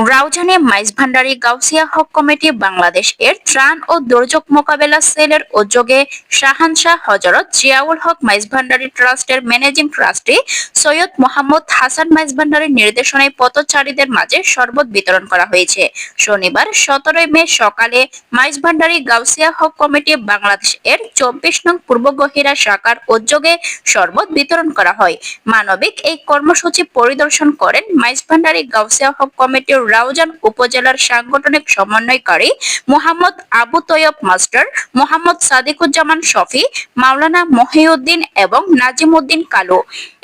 রাউজানে Maizbhandari Gausia hoc committee Bangladesh এর ত্রাণ ও দুর্যোগ মোকাবেলা সেলের উদ্যোগে শাহানশাহ হযরত জিয়াউল হক মাইজভান্ডারী ট্রাস্টের ম্যানেজিং ট্রাস্টি সৈয়দ মোহাম্মদ হাসান মাইজভান্ডারীর নির্দেশনায় পথচারীদের মাঝে শরবত বিতরণ করা হয়েছে। শনিবার 17 মে সকালে মাইজভান্ডারী গাউসিয়া হক কমিটি বাংলাদেশ এর 24 নং পূর্ব গহিরা শাখার উদ্যোগে শরবত বিতরণ করা হয়। মানবিক এই কর্মসূচি পরিদর্শন করেন মাইজভান্ডারী গাউসিয়া হক কমিটির রাউজান উপজেলার সাংগঠনিক সমন্বয়কারী মোহাম্মদ আবু তৈয়ব মাস্টার, মোহাম্মদ সাদিকুজ্জামান শফি, মাওলানা মহিউদ্দিন এবং নাজিম উদ্দিন কালু।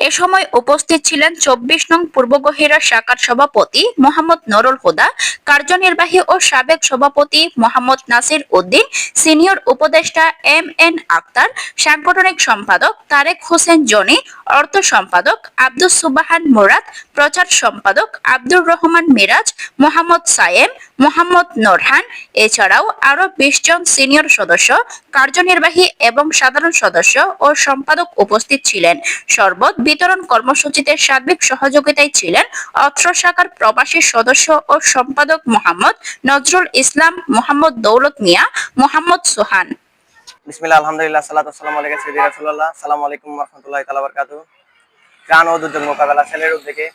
এ সময় উপস্থিত ছিলেন 24 নং পূর্ব গহিরা শাখার সভাপতি মোহাম্মদ নুরুল হুদা, কার্যনির্বাহী ও সাবেক সভাপতি মোহাম্মদ নাসির উদ্দিন, সিনিয়র উপদেষ্টা এম.এন. আক্তার, সাংগঠনিক সম্পাদক তারেক হোসেন জনি, অর্থ সম্পাদক আব্দুস সুবহান মুরাদ, প্রচার সম্পাদক আব্দুর রহমান মিরাজ, মোহাম্মদ সায়েম, মোহাম্মদ নোরহান, এছাড়াও আরো 20 জন সিনিয়র সদস্য, কার্যনির্বাহী এবং সাধারণ সদস্য ও সম্পাদক উপস্থিত ছিলেন। শরবত বিতরণ কর্মসূচিতে সার্বিক সহযোগিতায় ছিলেন অত্র শাখার প্রবাসী সদস্য ও সম্পাদক মোহাম্মদ নজরুল ইসলাম, মোহাম্মদ দৌলত মিয়া, মোহাম্মদ সোহান। বিসমিল্লাহ, আলহামদুলিল্লাহ, সালাতু ওয়াসসালামু আলা সাইয়্যিদিনা রাসূলুল্লাহ। আসসালামু আলাইকুম ওয়া রাহমাতুল্লাহি তাআলা ওয়া বারাকাতুহু। ত্রাণ ও দুর্যোগ মোকাবেলা সেলের উদ্যোগে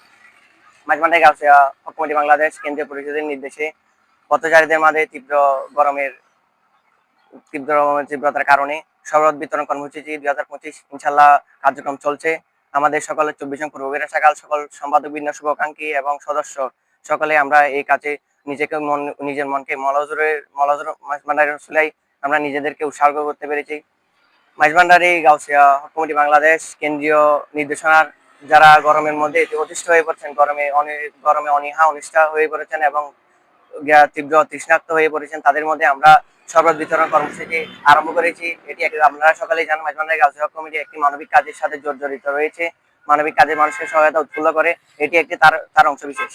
মাইজভান্ডারী গাউসিয়া হক কমিটি বাংলাদেশ কেন্দ্রীয় পরিষদের নির্দেশে পথচারীদের মাঝে তীব্রতার কারণে শরবত বিতরণ কর্মসূচি 2025 ইনশাআল্লাহ কার্যক্রম চলছে। আমাদের সকলের 24 নং পূর্ব গহিরা শাখার সকল সম্পাদক বৃন্দ, শুভাকাঙ্ক্ষী এবং সদস্য সকলে আমরা এই কাজে নিজের মনকে মাইজভান্ডারী রসুলাই আমরা নিজেদেরকে উৎসর্গ করতে পেরেছি। মাইজভান্ডারী গাউসিয়া হক কমিটি বাংলাদেশ কেন্দ্রীয় নির্দেশনার যারা গরমের মধ্যে অতিষ্ঠ হয়ে পড়ছেন, গরমে অনীহা অনিষ্ঠা হয়ে পড়েছেন এবং তীব্র তৃষ্ণার্ত হয়ে পড়েছেন, তাদের মধ্যে আমরা শরবত বিতরণ কর্মসূচি আরম্ভ করেছি। এটি আপনারা সকলেই জানেন, মাইজভান্ডারী গাউসিয়া হক কমিটি একটি মানবিক কাজের সাথে জড়িত রয়েছে। মানবিক কাজে মানুষকে সহায়তা উৎফুল্ল করে, এটি একটি তার অংশ বিশেষ।